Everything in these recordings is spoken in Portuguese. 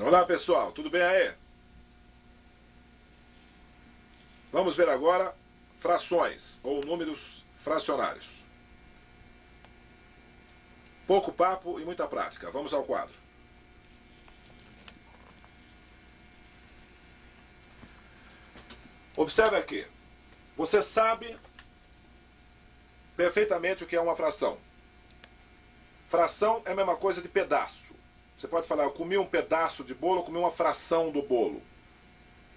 Olá pessoal, tudo bem aí? Vamos ver agora frações ou números fracionários. Pouco papo e muita prática. Vamos ao quadro. Observe aqui. Você sabe perfeitamente o que é uma fração. Fração é a mesma coisa de pedaço. Você pode falar, eu comi um pedaço de bolo, eu comi uma fração do bolo.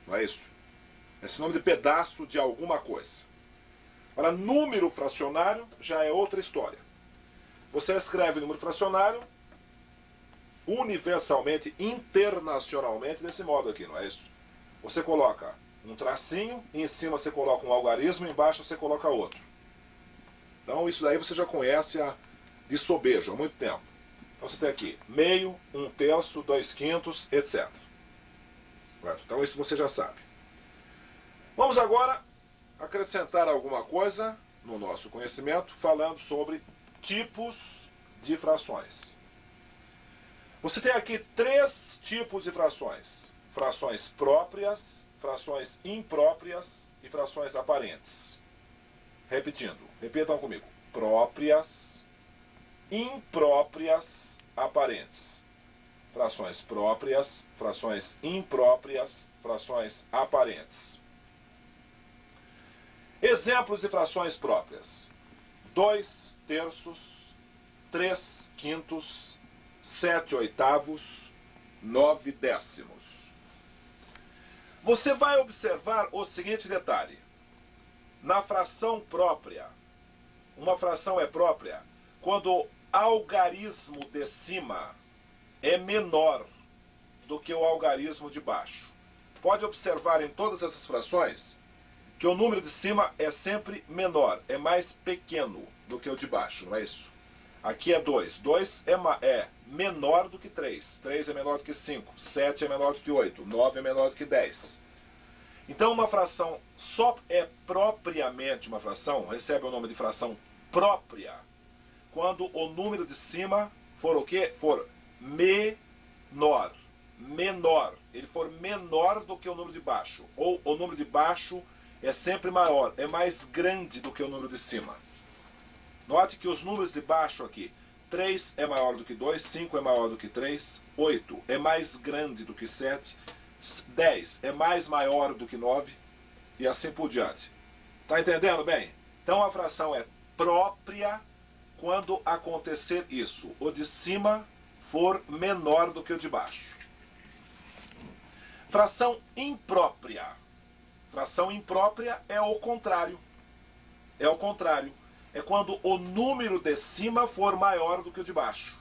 Não é isso? Esse nome de pedaço de alguma coisa. Agora, número fracionário já é outra história. Você escreve número fracionário universalmente, internacionalmente, desse modo aqui, não é isso? Você coloca um tracinho, e em cima você coloca um algarismo, embaixo você coloca outro. Então isso daí você já conhece de sobejo há muito tempo. Então você tem aqui meio, 1/3, 2/5, etc. Então isso você já sabe. Vamos agora acrescentar alguma coisa no nosso conhecimento, falando sobre tipos de frações. Você tem aqui 3 tipos de frações. Frações próprias, frações impróprias e frações aparentes. Repetindo, repitam comigo. Próprias, impróprias, aparentes. Frações próprias, frações impróprias, frações aparentes. Exemplos de frações próprias: 2/3, 3/5, 7/8, 9/10. Você vai observar o seguinte detalhe. Na fração própria, uma fração é própria quando o algarismo de cima é menor do que o algarismo de baixo. Pode observar em todas essas frações que o número de cima é sempre menor, é mais pequeno do que o de baixo, não é isso? Aqui é 2. 2 é menor do que 3. 3 é menor do que 5. 7 é menor do que 8. 9 é menor do que 10. Então uma fração só é propriamente uma fração, recebe o nome de fração própria, quando o número de cima for o quê? For menor. Menor. Ele for menor do que o número de baixo. Ou o número de baixo é sempre maior, é mais grande do que o número de cima. Note que os números de baixo aqui, 3 é maior do que 2, 5 é maior do que 3, 8 é mais grande do que 7, 10 é mais maior do que 9 e assim por diante. Está entendendo bem? Então a fração é própria quando acontecer isso. O de cima for menor do que o de baixo. Fração imprópria. Fração imprópria é o contrário. É o contrário. É quando o número de cima for maior do que o de baixo.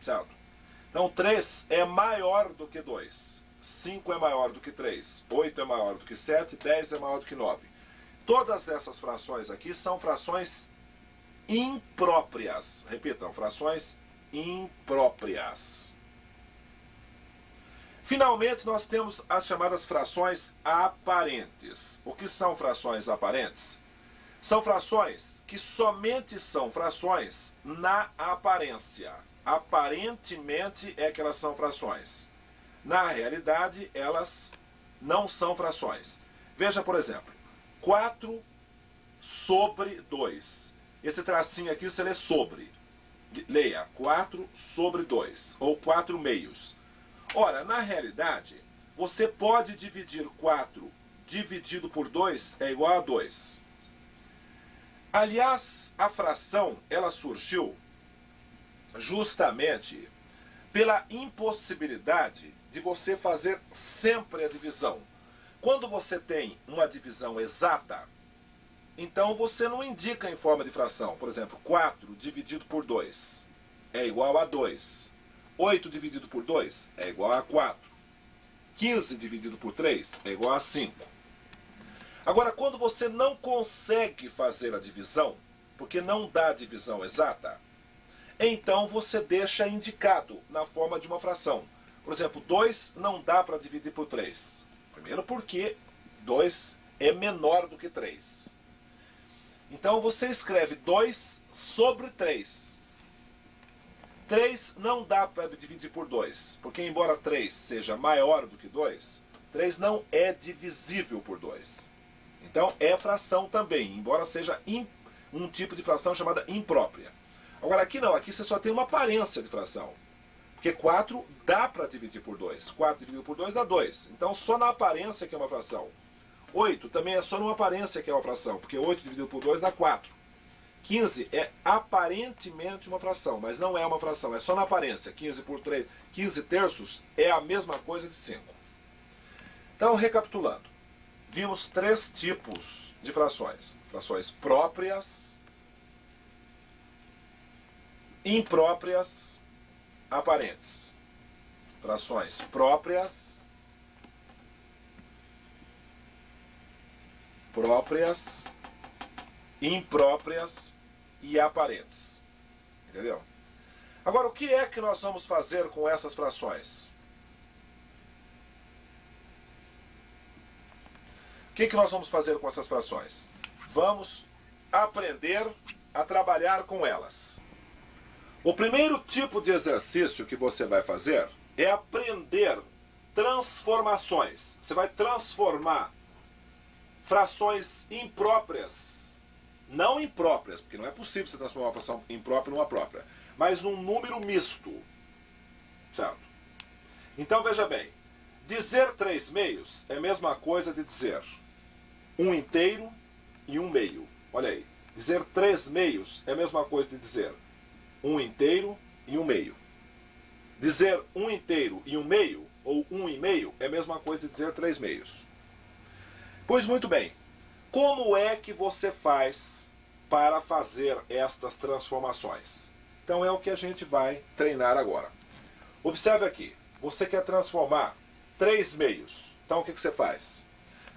Certo? Então 3 é maior do que 2. 5 é maior do que 3. 8 é maior do que 7. 10 é maior do que 9. Todas essas frações aqui são frações impróprias. Repitam, frações impróprias. Finalmente, nós temos as chamadas frações aparentes. O que são frações aparentes? São frações que somente são frações na aparência. Aparentemente é que elas são frações. Na realidade, elas não são frações. Veja, por exemplo, 4/2. Esse tracinho aqui você lê sobre. Leia 4/2 ou 4/2. Ora, na realidade, você pode dividir 4 dividido por 2 é igual a 2. Aliás, a fração, ela surgiu justamente pela impossibilidade de você fazer sempre a divisão. Quando você tem uma divisão exata, então você não indica em forma de fração. Por exemplo, 4 dividido por 2 é igual a 2. 8 dividido por 2 é igual a 4. 15 dividido por 3 é igual a 5. Agora, quando você não consegue fazer a divisão, porque não dá divisão exata, então você deixa indicado na forma de uma fração. Por exemplo, 2 não dá para dividir por 3. Primeiro porque 2 é menor do que 3. Então você escreve 2/3. 3 não dá para dividir por 2, porque embora 3 seja maior do que 2, 3 não é divisível por 2. Então é fração também, embora seja um tipo de fração chamada imprópria. Agora aqui não, aqui você só tem uma aparência de fração. Porque 4 dá para dividir por 2. 4 dividido por 2 dá 2. Então só na aparência que é uma fração. 8 também é só numa aparência que é uma fração, porque 8 dividido por 2 dá 4. 15 é aparentemente uma fração, mas não é uma fração, é só na aparência. 15 por 3, 15 terços é a mesma coisa de 5. Então, recapitulando, vimos 3 tipos de frações. Frações próprias, impróprias, aparentes. Frações próprias, impróprias e aparentes. Entendeu? Agora, o que é que nós vamos fazer com essas frações? O que nós vamos fazer com essas frações? Vamos aprender a trabalhar com elas. O primeiro tipo de exercício que você vai fazer é aprender transformações. Você vai transformar frações impróprias, não impróprias, porque não é possível você transformar uma fração imprópria numa própria, mas num número misto. Certo? Então veja bem, dizer 3 meios é a mesma coisa de dizer 1 inteiro e 1 meio. Olha aí, dizer 3 meios é a mesma coisa de dizer 1 inteiro e 1 meio. Dizer 1 inteiro e 1 meio, ou 1 e meio, é a mesma coisa de dizer 3 meios. Pois muito bem, como é que você faz para fazer estas transformações? Então é o que a gente vai treinar agora. Observe aqui, você quer transformar 3 meios. Então o que você faz?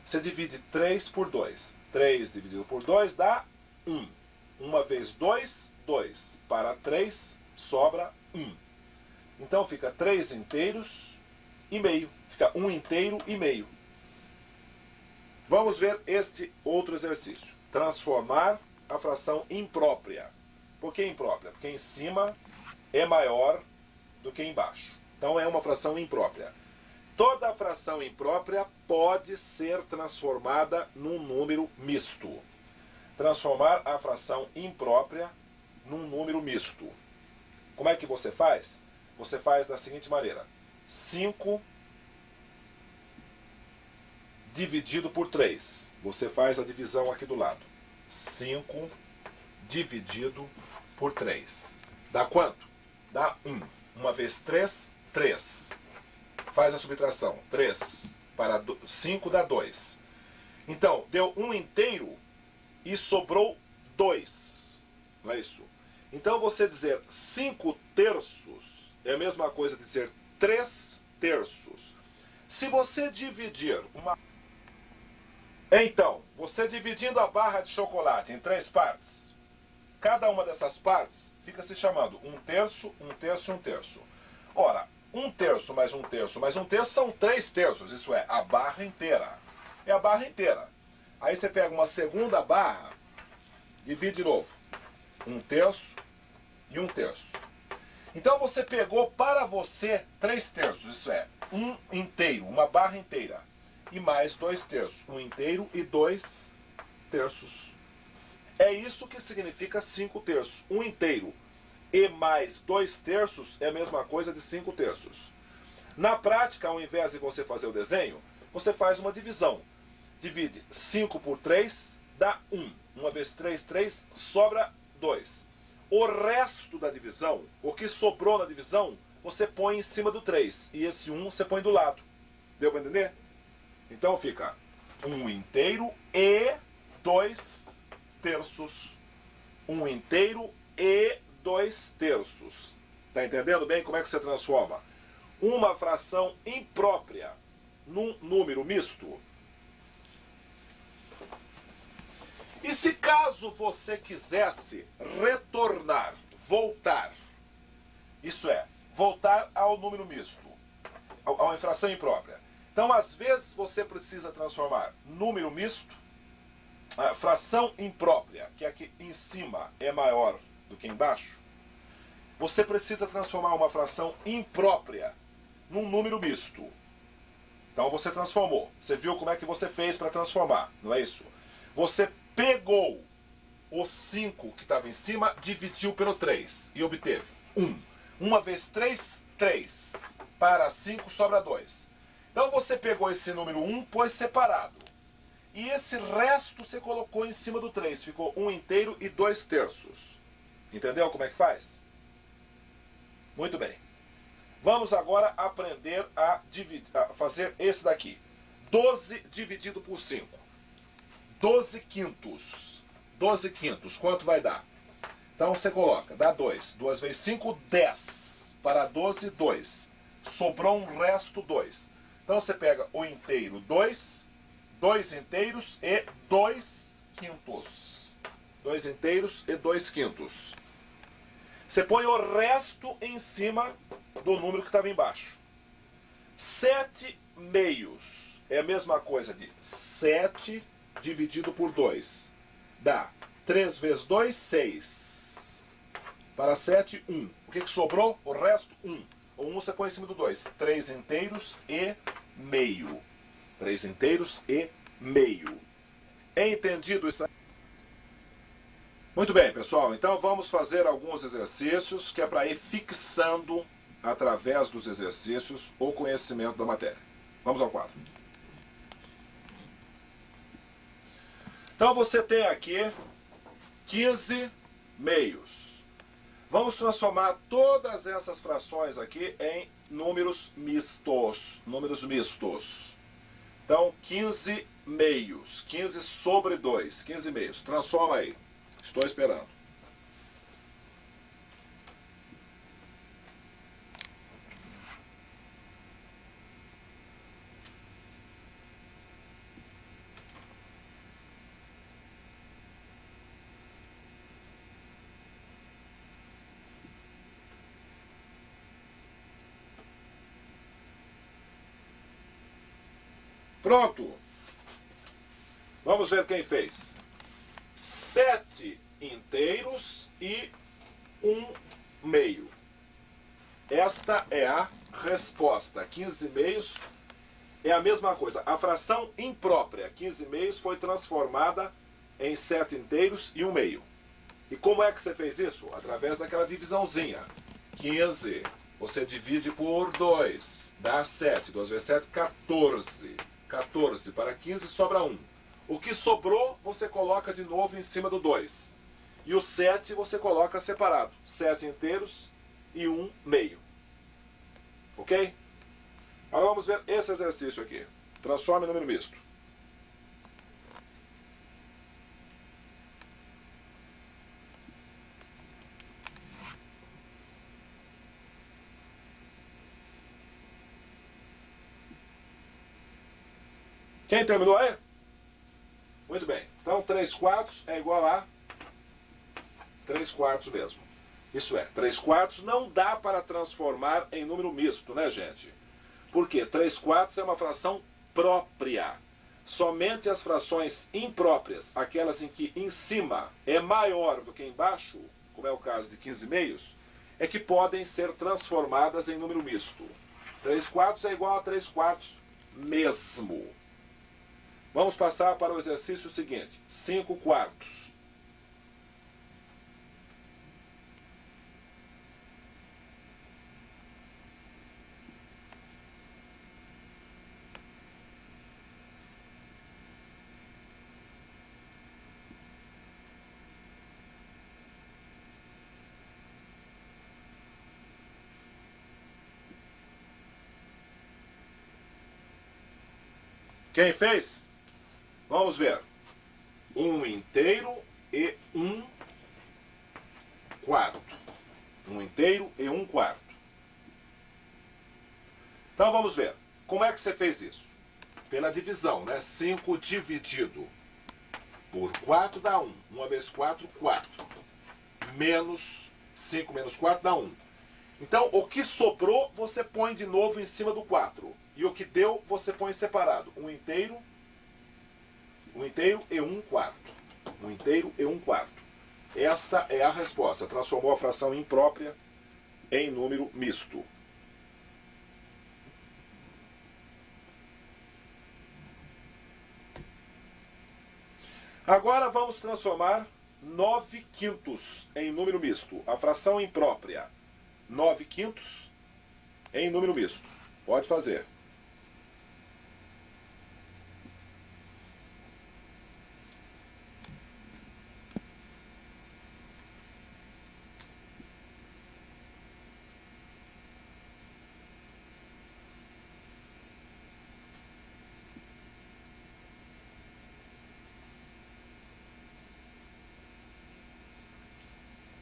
Você divide 3 por 2. 3 dividido por 2 dá 1. 1 vezes 2, 2. Para 3, sobra 1. Então fica 3 inteiros e meio. Fica 1 inteiro e meio. Vamos ver este outro exercício. Transformar a fração imprópria. Por que imprópria? Porque em cima é maior do que embaixo. Então é uma fração imprópria. Toda fração imprópria pode ser transformada num número misto. Transformar a fração imprópria num número misto. Como é que você faz? Você faz da seguinte maneira. 5 dividido por 3. Você faz a divisão aqui do lado. 5 dividido por 3. Dá quanto? Dá 1. 1 vezes 3, 3. Faz a subtração. 3 para 5 dá 2. Então, deu 1 inteiro e sobrou 2. Não é isso? Então, você dizer 5 terços é a mesma coisa de dizer 3 terços. Se você dividir uma... Então, você dividindo a barra de chocolate em 3 partes, cada uma dessas partes fica se chamando 1 terço, 1 terço e 1 terço. Ora, 1 terço mais 1 terço mais 1 terço são 3 terços, isso é, a barra inteira. É a barra inteira. Aí você pega uma segunda barra, divide de novo. 1 terço e 1 terço. Então você pegou para você 3 terços, isso é, 1 inteiro, uma barra inteira. E mais 2 terços, 1 inteiro e 2 terços. É isso que significa 5 terços. 1 inteiro e mais 2 terços é a mesma coisa de 5 terços. Na prática, ao invés de você fazer o desenho, você faz uma divisão. Divide 5 por 3, dá 1. 1 vezes 3, 3, sobra 2. O resto da divisão, o que sobrou na divisão, você põe em cima do 3. E esse 1 você põe do lado. Deu para entender? Então fica 1 inteiro e 2 terços. 1 inteiro e 2 terços. Está entendendo bem como é que você transforma uma fração imprópria num número misto? E se caso você quisesse retornar, voltar, isso é, voltar ao número misto, a uma fração imprópria. Então, às vezes, você precisa transformar número misto, a fração imprópria, que aqui em cima é maior do que embaixo, você precisa transformar uma fração imprópria num número misto. Então você transformou. Você viu como é que você fez para transformar, não é isso? Você pegou o 5 que estava em cima, dividiu pelo 3 e obteve 1. 1 vezes 3, 3. Para 5 sobra 2. Então você pegou esse número 1, pôs separado. E esse resto você colocou em cima do 3. Ficou 1 inteiro e 2 terços. Entendeu como é que faz? Muito bem. Vamos agora aprender a fazer esse daqui. 12 dividido por 5. 12 quintos. 12 quintos. Quanto vai dar? Então você coloca, dá 2. 2 vezes 5, 10. Para 12, 2. Sobrou um resto, 2. Então você pega o inteiro, 2. 2 inteiros e 2 quintos. 2 inteiros e 2 quintos. Você põe o resto em cima do número que estava embaixo. 7 meios é a mesma coisa de 7 dividido por 2. Dá 3 vezes 2, 6. Para 7, 1. O que sobrou? O resto, 1. O 1 você põe em cima do 2. 3 inteiros e meio. 3 inteiros e meio. É entendido isso? Muito bem, pessoal. Então vamos fazer alguns exercícios que é para ir fixando, através dos exercícios, o conhecimento da matéria. Vamos ao quadro. Então você tem aqui 15 meios. Vamos transformar todas essas frações aqui em números mistos. Números mistos. Então 15 meios. 15 sobre 2. 15 meios. Transforma aí. Estou esperando. Pronto. Vamos ver quem fez. 7 inteiros e 1 meio. Esta é a resposta. 15 meios é a mesma coisa. A fração imprópria, 15 meios, foi transformada em 7 inteiros e 1 meio. E como é que você fez isso? Através daquela divisãozinha. 15. Você divide por 2. Dá 7. 2 vezes 7, 14. 14. Para 15 sobra 1. O que sobrou, você coloca de novo em cima do 2. E o 7 você coloca separado. 7 inteiros e 1 meio. Ok? Agora vamos ver esse exercício aqui. Transforme em número misto. Quem terminou aí? Muito bem. Então 3 quartos é igual a 3 quartos mesmo. Isso é, 3 quartos não dá para transformar em número misto, né, gente? Por quê? 3 quartos é uma fração própria. Somente as frações impróprias, aquelas em que em cima é maior do que embaixo, como é o caso de 15 meios, é que podem ser transformadas em número misto. 3 quartos é igual a 3 quartos mesmo. Vamos passar para o exercício seguinte. 5 quartos. Quem fez? Vamos ver. 1 inteiro e 1 quarto. 1 inteiro e 1 quarto. Então vamos ver. Como é que você fez isso? Pela divisão, né? 5 dividido por 4 dá 1. 1 vezes 4, 4. Menos 5 menos 4 dá 1. Então, o que sobrou, você põe de novo em cima do 4. E o que deu, você põe separado. 1 inteiro e 1 quarto. 1 inteiro e 1 quarto. Esta é a resposta. Transformou a fração imprópria em número misto. Agora vamos transformar 9/5 em número misto. A fração imprópria 9/5 em número misto. Pode fazer.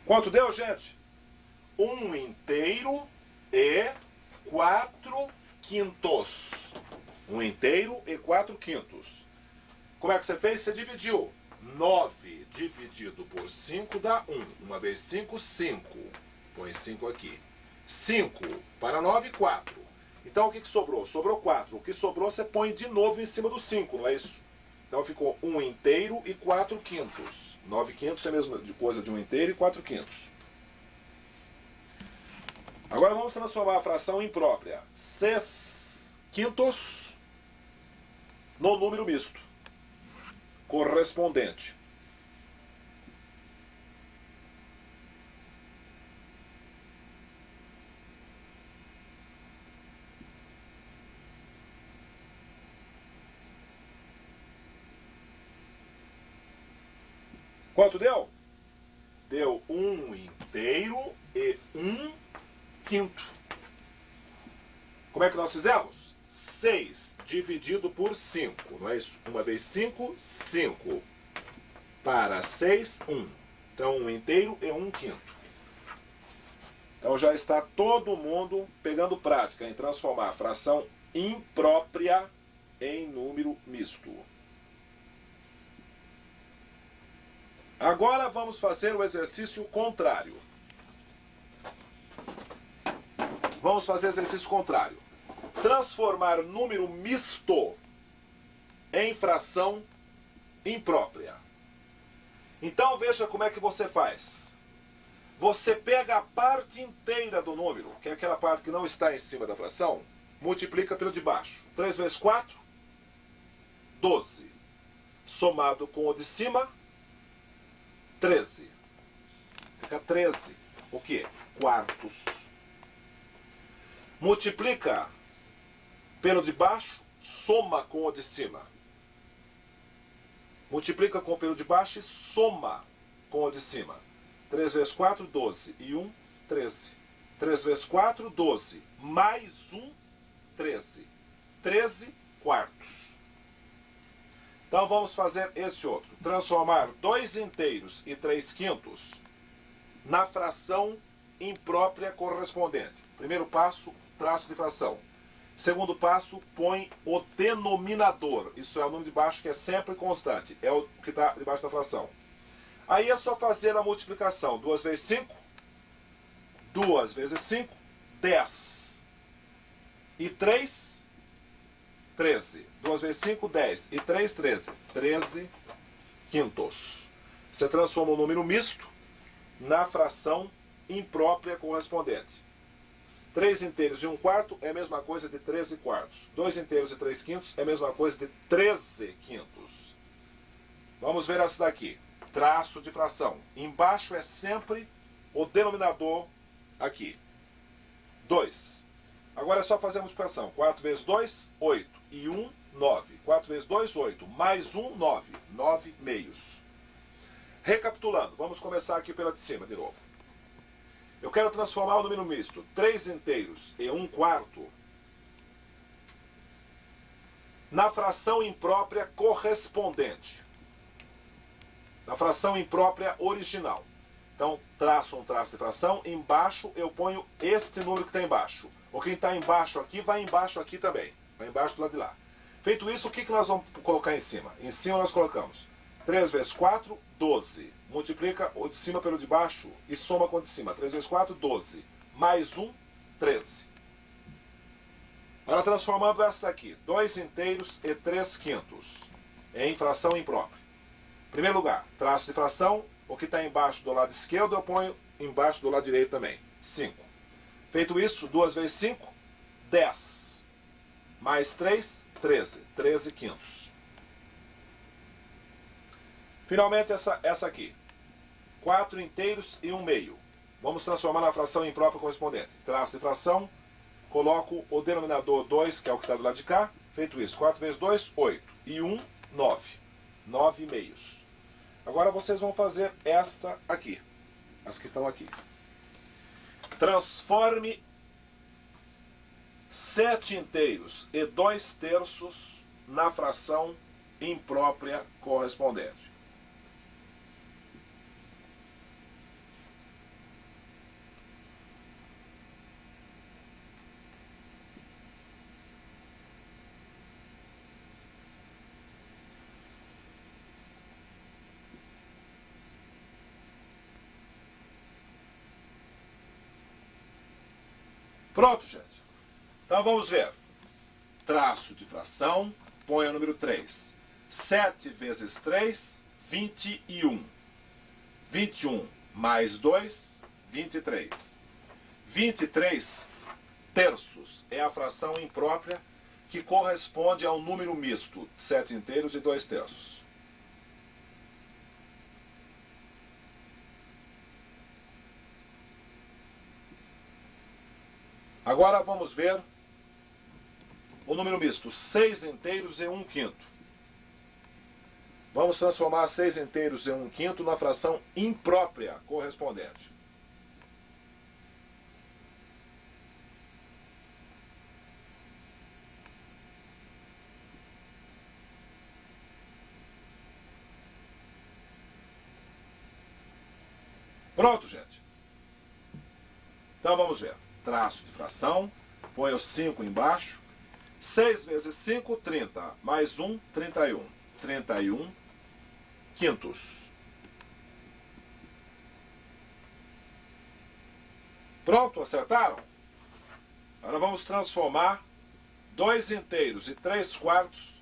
Quanto deu, gente? 1/4 e 4/5. 1/4 e 4/5. Como é que você fez? Você dividiu. 9 dividido por 5 dá 1. 1 vezes 5, 5. Põe 5 aqui. 5 para 9, 4. Então o que sobrou? Sobrou 4. O que sobrou você põe de novo em cima do 5, não é isso? Então ficou 1/4 e 4/5. 9/5 é a mesma coisa de 1/4 e 4/5. Agora vamos transformar a fração imprópria 6/5 no número misto correspondente. Quanto deu? Deu 1/4 e 1/5. Como é que nós fizemos? 6 dividido por 5, não é isso? 1 vezes 5, 5. Para 6, 1. Então 1/4 e 1/5. Então já está todo mundo pegando prática em transformar a fração imprópria em número misto. Agora vamos fazer o exercício contrário. Vamos fazer o exercício contrário. Transformar número misto em fração imprópria. Então veja como é que você faz. Você pega a parte inteira do número, que é aquela parte que não está em cima da fração, multiplica pelo de baixo. 3 vezes 4, 12. Somado com o de cima, 13. Fica 13. O quê? Quartos. Multiplica pelo de baixo, soma com o de cima. Multiplica com o pelo de baixo e soma com o de cima. 3 vezes 4, 12. E 1, 13. 3 vezes 4, 12. Mais 1, 13. 13 quartos. Então vamos fazer esse outro. Transformar 2 inteiros e 3/5 na fração imprópria correspondente. Primeiro passo, traço de fração. Segundo passo, põe o denominador. Isso é o número de baixo que é sempre constante. É o que está debaixo da fração. Aí é só fazer a multiplicação. 2 vezes 5. 2 vezes 5. 10. E 3, 13. 2 vezes 5, 10. E 3, 13. 13/5. Você transforma o número misto na fração imprópria correspondente. 3 inteiros e 1/4 é a mesma coisa de 13 quartos. 2 inteiros e 3/5 é a mesma coisa de 13/5. Vamos ver essa daqui. Traço de fração. Embaixo é sempre o denominador aqui. 2. Agora é só fazer a multiplicação. 4 vezes 2, 8. E 1, 9. 4 vezes 2, 8. Mais 1, 9. 9 meios. Recapitulando, vamos começar aqui pela de cima de novo. Eu quero transformar o número misto 3 inteiros e 1/4 na fração imprópria correspondente. Na fração imprópria original. Então, traço um traço de fração. Embaixo eu ponho este número que está embaixo. O que está embaixo aqui vai embaixo aqui também. Vai embaixo do lado de lá. Feito isso, o que nós vamos colocar em cima? Em cima nós colocamos 3 vezes 4, 12. Multiplica o de cima pelo de baixo e soma com o de cima. 3 vezes 4, 12. Mais 1, 13. Agora transformando essa daqui. 2 inteiros e 3/5 em fração imprópria. Em primeiro lugar, traço de fração. O que está embaixo do lado esquerdo eu ponho embaixo do lado direito também. 5. Feito isso, 2 vezes 5, 10. Mais 3, 13. 13 quintos. Finalmente, essa aqui. 4 inteiros e 1 meio. Vamos transformar na fração imprópria correspondente. Traço de fração, coloco o denominador 2, que é o que está do lado de cá. Feito isso, 4 vezes 2, 8. E 1, 9. 9 meios. Agora vocês vão fazer essa aqui. As que estão aqui. Transforme 7 inteiros e 2 terços na fração imprópria correspondente. Pronto, gente. Então vamos ver. Traço de fração, põe o número 3. 7 vezes 3, 21. 21 mais 2, 23. 23 terços é a fração imprópria que corresponde a um número misto, 7 inteiros e 2 terços. Agora vamos ver o número misto, 6 inteiros e 1 quinto. Vamos transformar 6 inteiros e 1 quinto na fração imprópria correspondente. Pronto, gente. Então vamos ver. Traço de fração, põe o 5 embaixo. 6 vezes 5, 30. Mais 1, 31. 31 quintos. Pronto, acertaram? Agora vamos transformar 2 inteiros e 3 quartos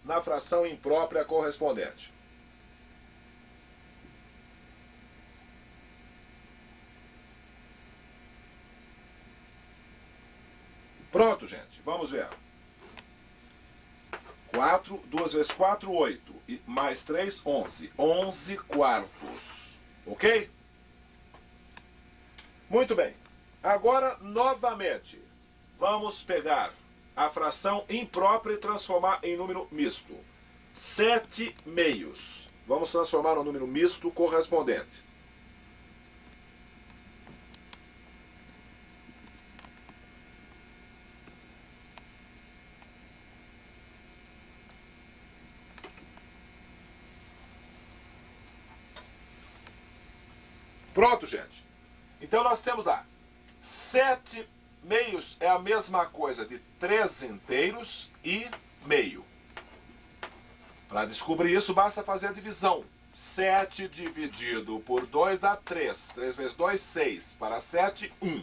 na fração imprópria correspondente. Pronto, gente. Vamos ver. 4, 2 vezes 4, 8. E mais 3, 11. 11 quartos. Ok? Muito bem. Agora, novamente, vamos pegar a fração imprópria e transformar em número misto. 7 meios. Vamos transformar no número misto correspondente. Pronto, gente. Então nós temos lá 7 meios é a mesma coisa de 3 inteiros e meio. Para descobrir isso, basta fazer a divisão. 7 dividido por 2 dá 3. 3 vezes 2, 6. Para 7, 1.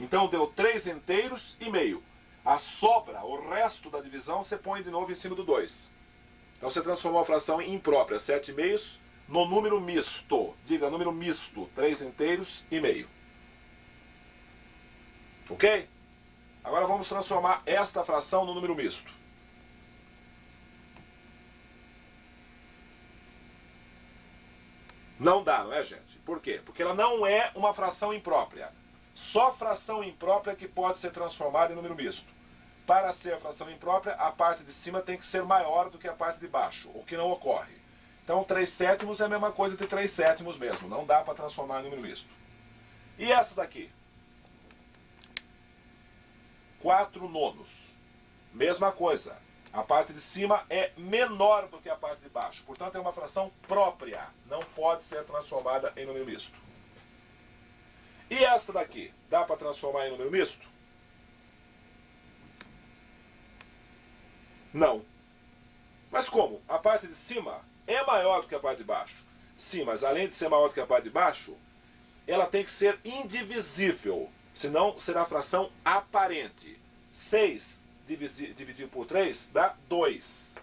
Então deu 3 inteiros e meio. A sobra, o resto da divisão, você põe de novo em cima do 2. Então você transformou a fração imprópria, 7 meios, no número misto. Diga, número misto, 3 inteiros e meio. Ok? Agora vamos transformar esta fração no número misto. Não dá, não é, gente? Por quê? Porque ela não é uma fração imprópria. Só fração imprópria que pode ser transformada em número misto. Para ser a fração imprópria, a parte de cima tem que ser maior do que a parte de baixo, o que não ocorre. Então 3 sétimos é a mesma coisa de 3 sétimos mesmo. Não dá para transformar em número misto. E essa daqui? 4 nonos. Mesma coisa. A parte de cima é menor do que a parte de baixo. Portanto, é uma fração própria. Não pode ser transformada em número misto. E esta daqui? Dá para transformar em número misto? Não. Mas como? A parte de cima é maior do que a parte de baixo. Sim, mas além de ser maior do que a parte de baixo, ela tem que ser indivisível. Senão será fração aparente. 6 dividido por 3 dá 2.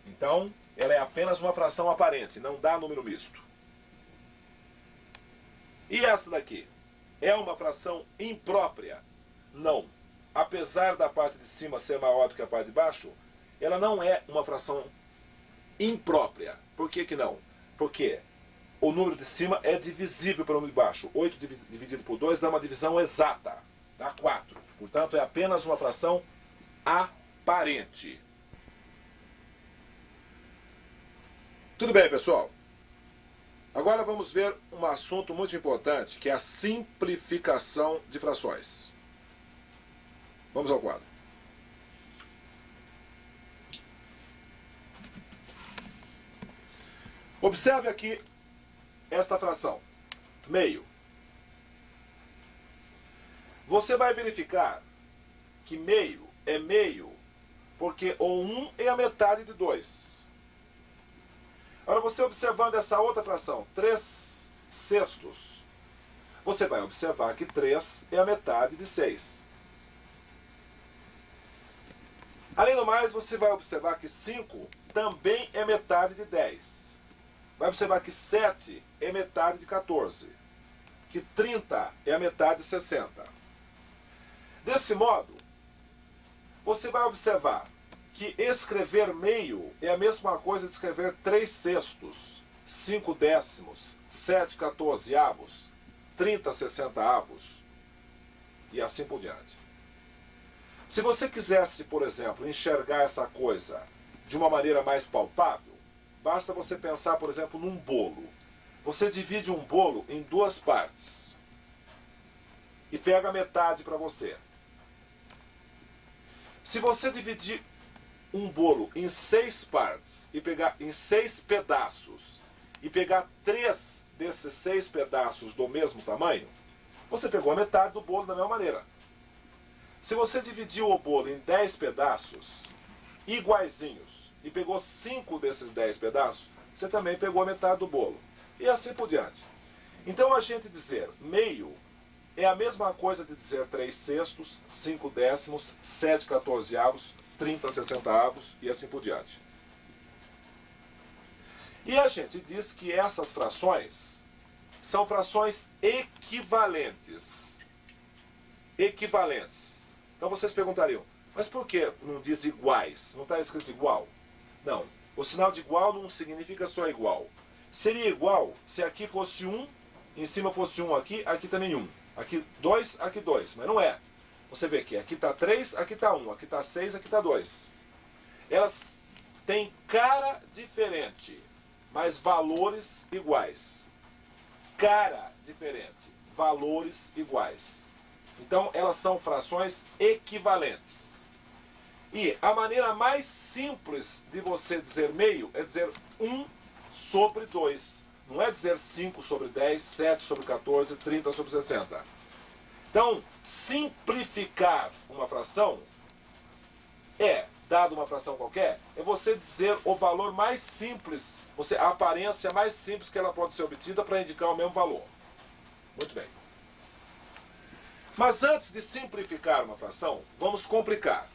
Então, ela é apenas uma fração aparente, não dá número misto. E esta daqui? É uma fração imprópria. não. Apesar da parte de cima ser maior do que a parte de baixo, ela não é uma fração imprópria. Por que que não? Porque o número de cima é divisível pelo número de baixo. 8 dividido por 2 dá uma divisão exata, dá 4. Portanto, é apenas uma fração aparente. Tudo bem, pessoal? Agora vamos ver um assunto muito importante, que é a simplificação de frações. Vamos ao quadro. Observe aqui esta fração, meio. Você vai verificar que meio é meio porque o 1 é a metade de 2. Agora, você observando essa outra fração, 3 sextos, você vai observar que 3 é a metade de 6. Além do mais, você vai observar que 5 também é metade de 10. Vai observar que 7 é metade de 14. Que 30 é a metade de 60. Desse modo, você vai observar que escrever meio é a mesma coisa de escrever 3 sextos, 5 décimos, 7 14avos, 30 60avos e assim por diante. Se você quisesse, por exemplo, enxergar essa coisa de uma maneira mais palpável, basta você pensar, por exemplo, num bolo. Você divide um bolo em 2 partes e pega a metade para você. Se você dividir um bolo em 6 partes e pegar em 6 pedaços e pegar 3 desses 6 pedaços do mesmo tamanho, você pegou a metade do bolo da mesma maneira. Se você dividiu o bolo em 10 pedaços iguaizinhos e pegou 5 desses 10 pedaços, você também pegou a metade do bolo. E assim por diante. Então, a gente dizer meio é a mesma coisa de dizer 3 sextos, 5 décimos, 7 14avos, 30 60avos e assim por diante. E a gente diz que essas frações são frações equivalentes. Equivalentes. Então vocês perguntariam, mas por que não diz iguais? Não está escrito igual? Não. O sinal de igual não significa só igual. Seria igual se aqui fosse 1, em cima fosse 1 aqui, aqui também 1. Aqui 2, aqui 2. Mas não é. Você vê que aqui está 3, aqui está 1, aqui está 6, aqui está 2. Elas têm cara diferente, mas valores iguais. Cara diferente, valores iguais. Então, elas são frações equivalentes. E a maneira mais simples de você dizer meio é dizer 1 sobre 2. Não é dizer 5 sobre 10, 7 sobre 14, 30 sobre 60. Então, simplificar uma fração dado uma fração qualquer, é você dizer o valor mais simples, a aparência mais simples que ela pode ser obtida para indicar o mesmo valor. Muito bem. Mas antes de simplificar uma fração, vamos complicar.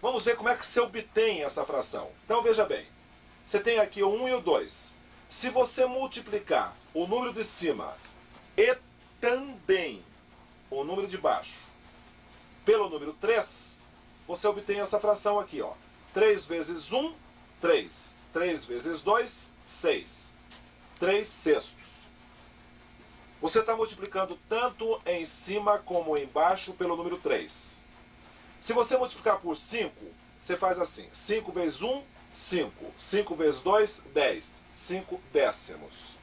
Vamos ver como é que se obtém essa fração. Então veja bem, você tem aqui o 1 e o 2. Se você multiplicar o número de cima e também o número de baixo pelo número 3, você obtém essa fração aqui, ó. 3 vezes 1, 3. 3 vezes 2, 6. 3 sextos. Você está multiplicando tanto em cima como embaixo pelo número 3. Se você multiplicar por 5, você faz assim. 5 vezes 1, 5. 5 vezes 2, 10. 5 décimos.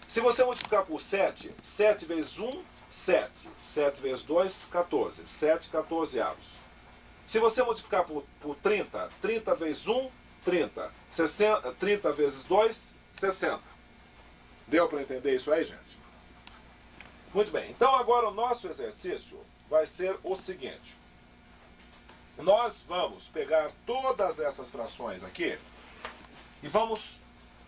Se você multiplicar por 7, 7 vezes 1, 7. 7 vezes 2, 14. 7 14avos. Se você multiplicar por 30, 30 vezes 1, 30. 30 vezes 2, 60. Deu para entender isso aí, gente? Muito bem. Então agora o nosso exercício vai ser o seguinte. Nós vamos pegar todas essas frações aqui e vamos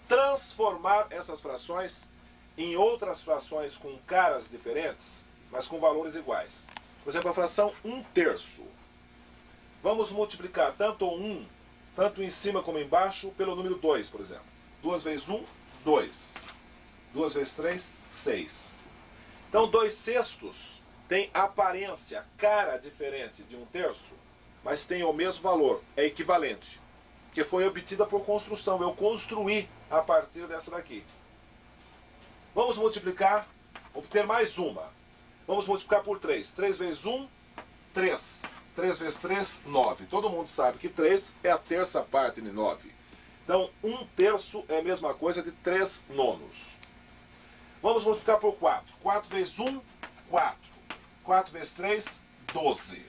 transformar essas frações em outras frações com caras diferentes, mas com valores iguais. Por exemplo, a fração 1/3. Vamos multiplicar tanto o 1, tanto em cima como embaixo, pelo número 2, por exemplo. 2 vezes 1, 2. 2 vezes 3, 6. Então, 2 sextos tem aparência, cara diferente de 1/3, mas tem o mesmo valor, é equivalente, que foi obtida por construção. Eu construí a partir dessa daqui. Vamos multiplicar, obter mais uma. Vamos multiplicar por 3. 3 vezes 1, 3. 3 vezes 3, 9. Todo mundo sabe que 3 é a terça parte de 9. Então, 1/3 é a mesma coisa de 3/9. Vamos multiplicar por 4. 4 vezes 1, 4. 4 vezes 3, 12.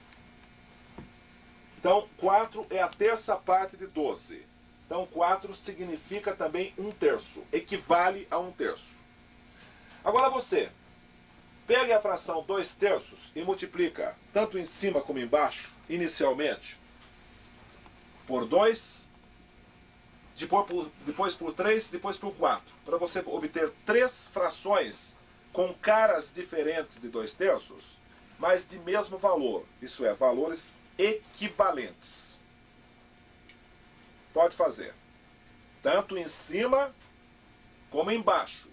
Então, 4 é a terça parte de 12. Então, 4 significa também 1/3. Equivale a 1/3. Agora você, pegue a fração 2/3 e multiplica, tanto em cima como embaixo, inicialmente, por 2, depois por 3, depois por 4. Para você obter 3 frações com caras diferentes de 2/3, mas de mesmo valor. Isso é, valores equivalentes. Pode fazer. Tanto em cima como embaixo,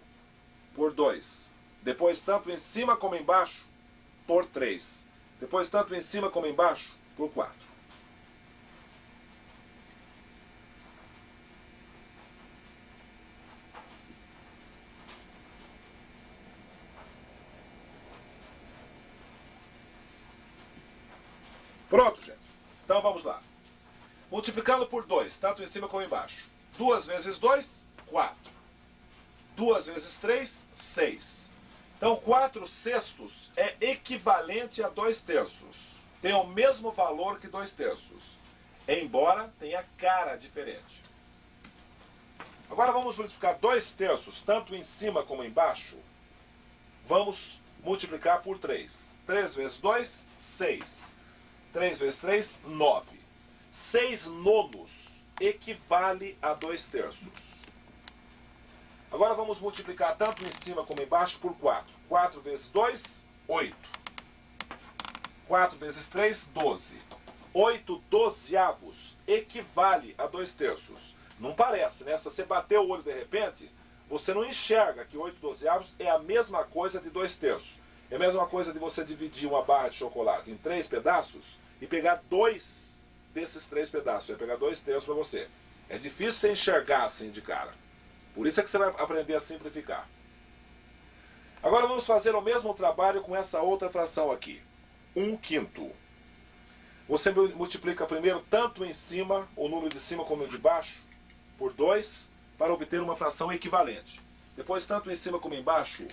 por 2. Depois tanto em cima como embaixo, por 3. Depois tanto em cima como embaixo, por 4. Pronto, gente. Então vamos lá. Multiplicando por 2, tanto em cima como embaixo. 2 vezes 2, 4. 2 vezes 3, 6. Então 4/6 é equivalente a 2/3. Tem o mesmo valor que 2/3. Embora tenha cara diferente. Agora vamos multiplicar 2/3, tanto em cima como embaixo. Vamos multiplicar por 3. 3 vezes 2, 6. 3 vezes 3, 9. 6/9 equivale a 2/3. Agora vamos multiplicar tanto em cima como embaixo por 4. 4 vezes 2, 8. 4 vezes 3, 12. 8/12 equivale a 2/3. Não parece, né? Se você bater o olho de repente, você não enxerga que 8/12 é a mesma coisa de 2/3. É a mesma coisa de você dividir uma barra de chocolate em 3 pedaços e pegar 2 desses 3 pedaços. Você vai pegar 2/3 para você. É difícil você enxergar assim de cara. Por isso é que você vai aprender a simplificar. Agora vamos fazer o mesmo trabalho com essa outra fração aqui. 1/5. Você multiplica primeiro tanto em cima, o número de cima como o de baixo, por 2, para obter uma fração equivalente. Depois tanto em cima como embaixo,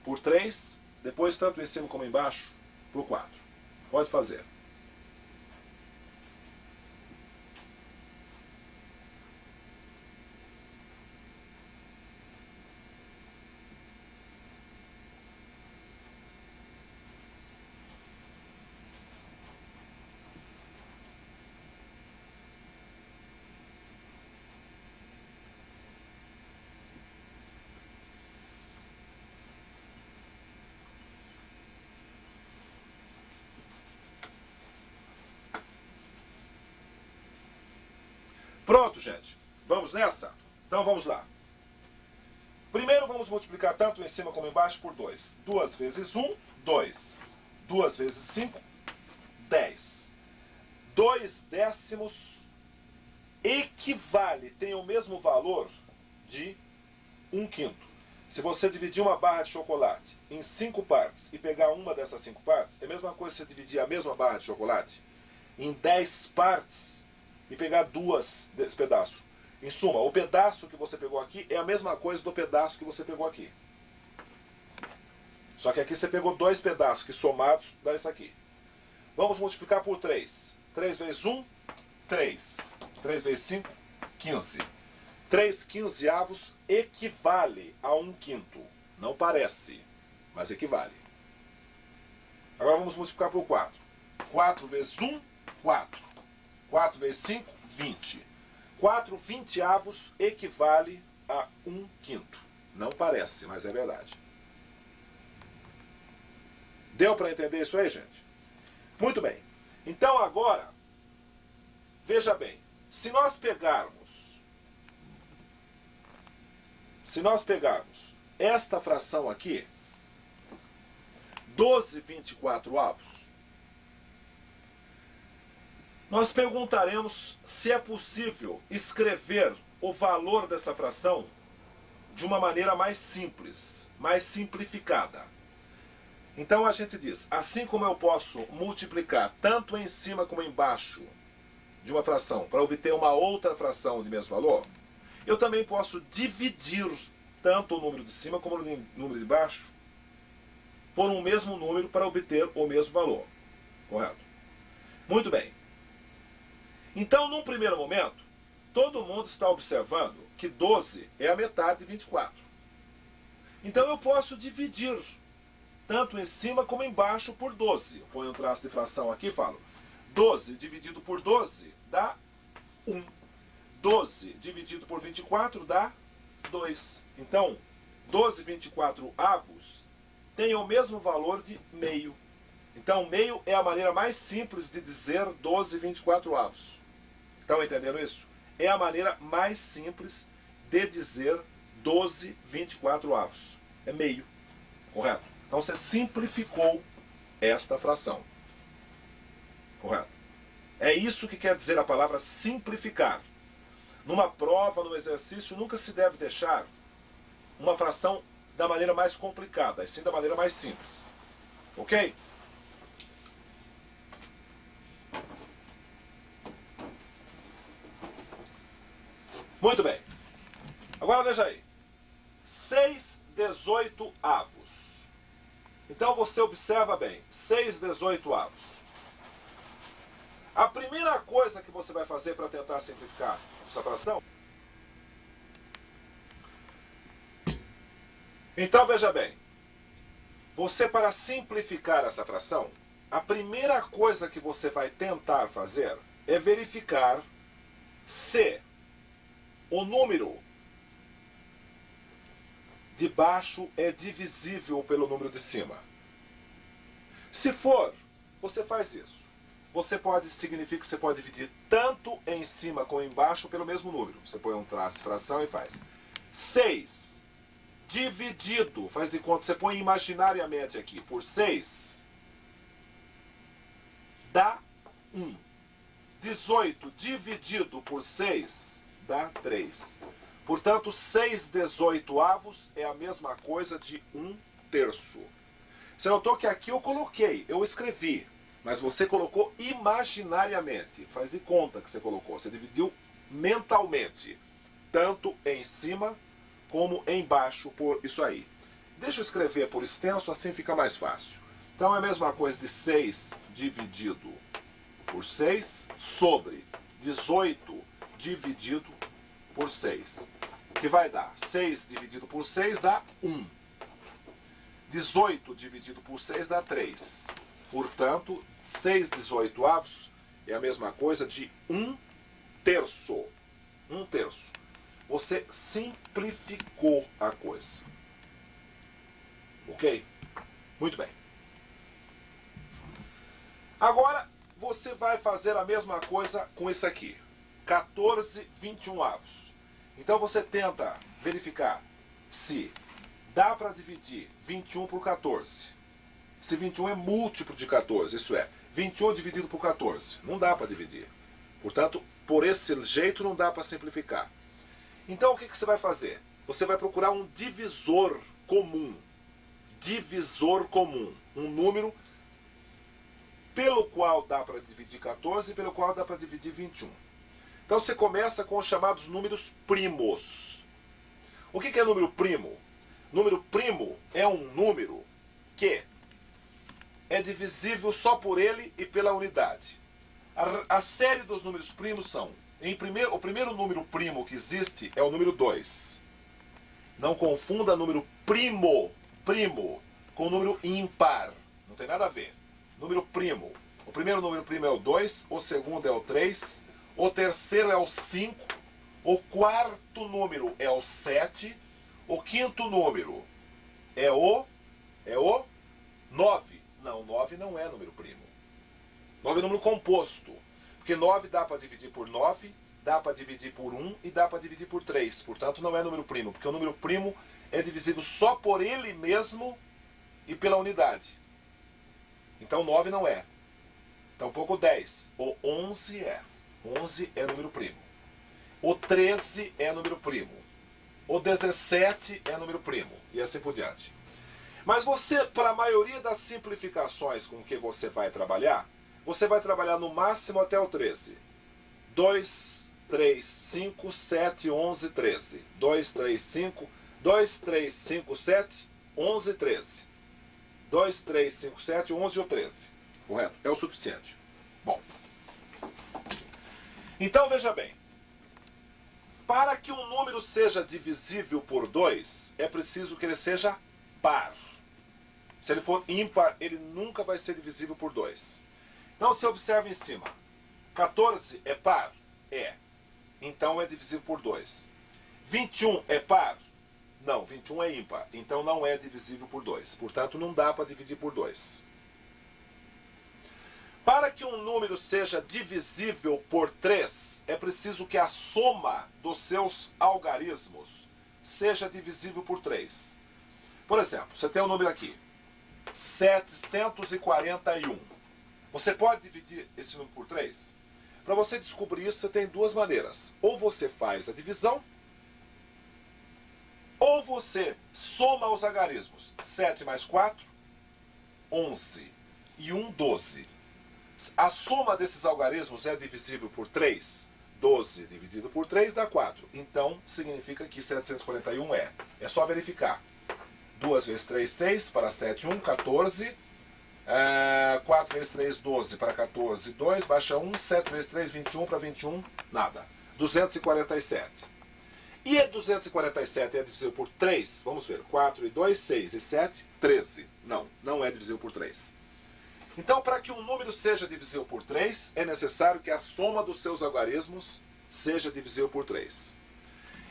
por 3. Depois tanto em cima como embaixo, por 4. Pode fazer. Pronto, gente. Vamos nessa? Então vamos lá. Primeiro vamos multiplicar tanto em cima como embaixo por 2. 2 vezes 1, 2. 2 vezes 5, 10. 2/10 equivale, tem o mesmo valor de 1/5. Se você dividir uma barra de chocolate em 5 partes e pegar uma dessas 5 partes, é a mesma coisa que você dividir a mesma barra de chocolate em 10 partes e pegar 2 desse pedaço. Em suma, o pedaço que você pegou aqui é a mesma coisa do pedaço que você pegou aqui. Só que aqui você pegou 2 pedaços que somados dá isso aqui. Vamos multiplicar por 3. 3 vezes 1, 3. 3 vezes 5, 15. 3/15 equivale a 1/5. Não parece, mas equivale. Agora vamos multiplicar por 4. 4 vezes 1, 4. 4 vezes 5, 20. 4/20 equivale a 1/5. Não parece, mas é verdade. Deu para entender isso aí, gente? Muito bem. Então agora, veja bem, se nós pegarmos esta fração aqui, 12/24? Nós perguntaremos se é possível escrever o valor dessa fração de uma maneira mais simples, mais simplificada. Então a gente diz, assim como eu posso multiplicar tanto em cima como embaixo de uma fração para obter uma outra fração de mesmo valor, eu também posso dividir tanto o número de cima como o número de baixo por um mesmo número para obter o mesmo valor. Correto? Muito bem. Então, num primeiro momento, todo mundo está observando que 12 é a metade de 24. Então eu posso dividir tanto em cima como embaixo por 12. Eu ponho um traço de fração aqui e falo 12 dividido por 12 dá 1. 12 dividido por 24 dá 2. Então, 12/24 tem o mesmo valor de meio. Então, meio é a maneira mais simples de dizer 12/24. Estão entendendo isso? É a maneira mais simples de dizer 12/24. É meio. Correto? Então, você simplificou esta fração. Correto? É isso que quer dizer a palavra simplificar. Numa prova, num exercício, nunca se deve deixar uma fração da maneira mais complicada, e sim da maneira mais simples. Ok? Muito bem. Agora veja aí. 6/18. Então você observa bem. 6/18. A primeira coisa que você vai fazer para tentar simplificar essa fração. Então veja bem. Você, para simplificar essa fração, a primeira coisa que você vai tentar fazer é verificar se o número de baixo é divisível pelo número de cima. Se for, você faz isso. Significa que você pode dividir tanto em cima como embaixo pelo mesmo número. Você põe um traço de fração e faz 6 dividido, faz de conta, você põe imaginariamente aqui, por 6, dá 1. 18 dividido por 6 dá 3. Portanto, 6/18 é a mesma coisa de 1/3. Você notou que aqui eu escrevi, mas você colocou imaginariamente. Faz de conta que você colocou. Você dividiu mentalmente, tanto em cima como embaixo por isso aí. Deixa eu escrever por extenso, assim fica mais fácil. Então é a mesma coisa de 6 dividido por 6 sobre 18 dividido por 6. Que vai dar 6 dividido por 6 dá 1. 18 dividido por 6 dá 3. Portanto, 6/18 é a mesma coisa de 1/3. 1/3. Você simplificou a coisa. Ok? Muito bem. Agora, você vai fazer a mesma coisa com isso aqui. 14/21. Então você tenta verificar se dá para dividir 21 por 14. Se 21 é múltiplo de 14, isso é, 21 dividido por 14. Não dá para dividir. Portanto, por esse jeito não dá para simplificar. Então o que você vai fazer? Você vai procurar um divisor comum. Divisor comum. Um número pelo qual dá para dividir 14 e pelo qual dá para dividir 21. Então você começa com os chamados números primos. O que é número primo? Número primo é um número que é divisível só por ele e pela unidade. A série dos números primos são, o primeiro número primo que existe é o número 2. Não confunda número primo com número ímpar. Não tem nada a ver. Número primo. O primeiro número primo é o 2, o segundo é o 3, o terceiro é o 5, o quarto número é o 7, o quinto número é o 9. Não, 9 não é número primo. 9 é número composto. Porque 9 dá para dividir por 9, dá para dividir por 1 e dá para dividir por 3. Portanto, não é número primo. Porque o número primo é divisível só por ele mesmo e pela unidade. Então 9 não é. Tampouco 10. O 11 é. 11 é número primo. O 13 é número primo. O 17 é número primo. E assim por diante. Mas você, para a maioria das simplificações com que você vai trabalhar no máximo até o 13. 2, 3, 5, 7, 11, 13. 2, 3, 5, 2, 3, 5, 7, 11, 13. 2, 3, 5, 7, 11 ou 13. Correto? É o suficiente. Bom. Então, veja bem. Para que um número seja divisível por 2, é preciso que ele seja par. Se ele for ímpar, ele nunca vai ser divisível por 2. Então, você observa em cima. 14 é par? É. Então, é divisível por 2. 21 é par? Não, 21 é ímpar. Então, não é divisível por 2. Portanto, não dá para dividir por 2. Para que um número seja divisível por 3, é preciso que a soma dos seus algarismos seja divisível por 3. Por exemplo, você tem um número aqui, 741. Você pode dividir esse número por 3? Para você descobrir isso, você tem duas maneiras. Ou você faz a divisão, ou você soma os algarismos. 7 mais 4, 11. E 1, 12. A soma desses algarismos é divisível por 3. 12 dividido por 3 dá 4. Então, significa que 741 é. É só verificar. 2 vezes 3, 6. Para 7, 1, 14. 4 vezes 3, 12. Para 14, 2. Baixa 1. 7 vezes 3, 21. Para 21, nada. 247. E 247 é divisível por 3? Vamos ver. 4 e 2, 6 e 7, 13. Não, não é divisível por 3. Então, para que um número seja divisível por 3, é necessário que a soma dos seus algarismos seja divisível por 3.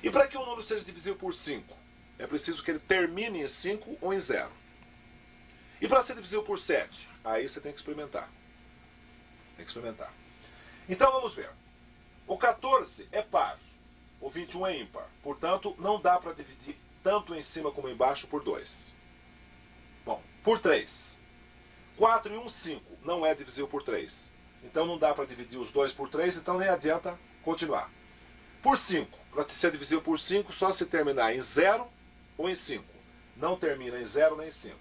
E para que um número seja divisível por 5, é preciso que ele termine em 5 ou em 0. E para ser divisível por 7, aí você tem que experimentar. Tem que experimentar. Então, vamos ver. O 14 é par. O 21 é ímpar. Portanto, não dá para dividir tanto em cima como embaixo por 2. Bom, por 3. 4 e 1, 5. Não é divisível por 3. Então não dá para dividir os 2 por 3, então nem adianta continuar. Por 5. Para ser divisível por 5, só se terminar em 0 ou em 5. Não termina em 0 nem em 5.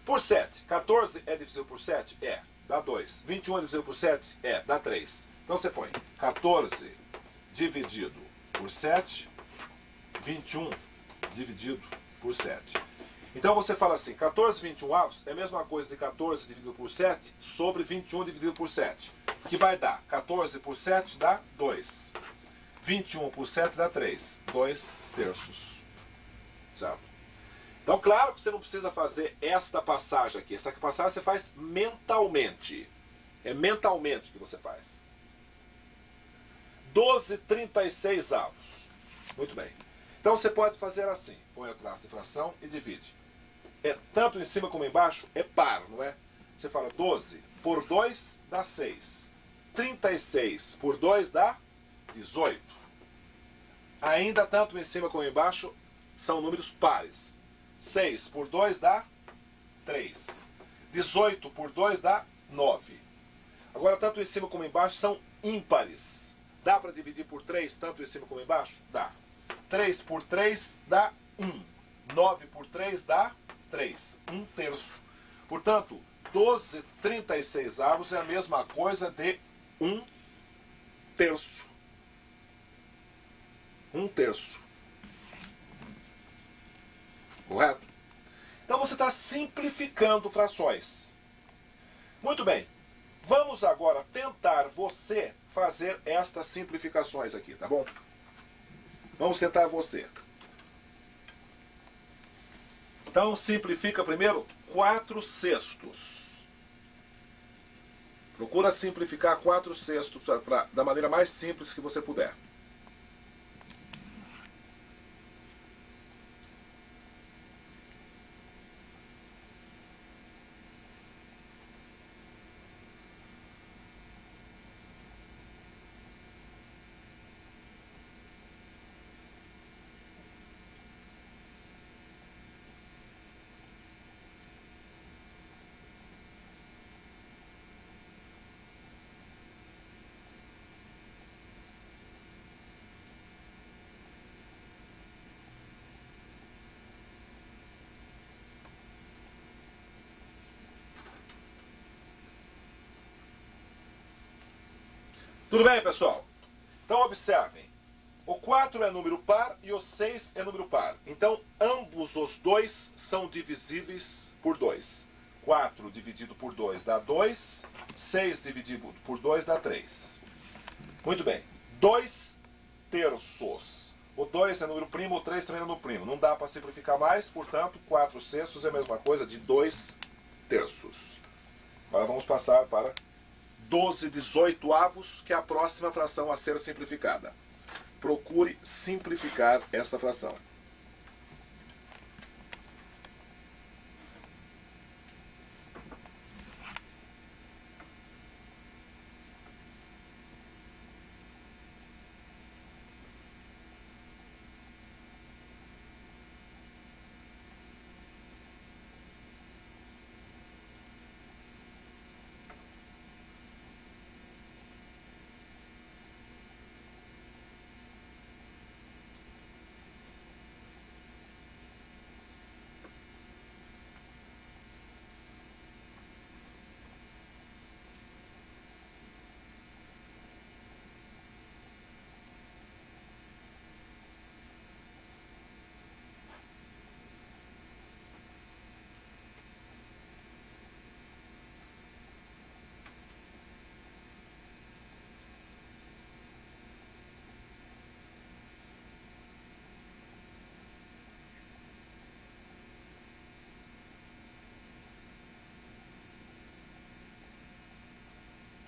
Por 7. 14 é divisível por 7? É. Dá 2. 21 é divisível por 7? É. Dá 3. Então você põe 14 dividido por 7. 21 dividido por 7. Então você fala assim, 14 21 avos é a mesma coisa de 14 dividido por 7 sobre 21 dividido por 7. Que vai dar 14 por 7 dá 2. 21 por 7 dá 3. 2 terços. Certo? Então claro que você não precisa fazer esta passagem aqui. Essa passagem você faz mentalmente. É mentalmente que você faz. 12,36 avos. Muito bem. Então você pode fazer assim. Põe o traço de fração e divide. Tanto em cima como embaixo é par, não é? Você fala 12 por 2 dá 6. 36 por 2 dá 18. Ainda tanto em cima como embaixo são números pares. 6 por 2 dá 3. 18 por 2 dá 9. Agora, tanto em cima como embaixo são ímpares. Dá para dividir por 3, tanto em cima como embaixo? Dá. 3 por 3 dá 1. 9 por 3 dá 3. 1 terço. Portanto, 12,36 avos é a mesma coisa de 1 terço. 1 terço. Correto? Então você está simplificando frações. Muito bem. Vamos agora tentar você fazer estas simplificações aqui, tá bom? Vamos tentar você. Então simplifica primeiro 4/6. Procura simplificar 4/6 da maneira mais simples que você puder. Tudo bem, pessoal? Então observem. O 4 é número par e o 6 é número par. Então ambos os dois são divisíveis por 2. 4 dividido por 2 dá 2. 6 dividido por 2 dá 3. Muito bem. 2 terços. O 2 é número primo, o 3 também é número primo. Não dá para simplificar mais, portanto, 4 sextos é a mesma coisa de 2 terços. Agora vamos passar para 12/18avos, que é a próxima fração a ser simplificada. Procure simplificar esta fração.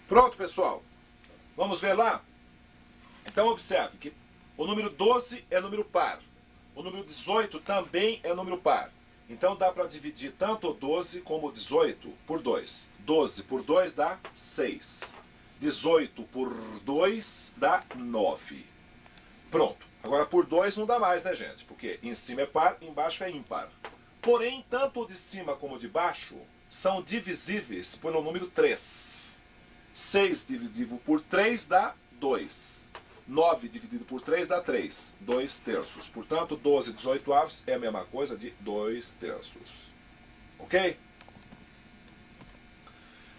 Pronto, pessoal. Vamos ver lá? Então observe que o número 12 é número par. O número 18 também é número par. Então dá para dividir tanto o 12 como o 18 por 2. 12 por 2 dá 6. 18 por 2 dá 9. Pronto. Agora por 2 não dá mais, né, gente? Porque em cima é par, embaixo é ímpar. Porém, tanto o de cima como o de baixo são divisíveis pelo número 3. 6 dividido por 3 dá 2. 9 dividido por 3 dá 3. 2 terços. Portanto, 12/18avos é a mesma coisa de 2 terços. Ok?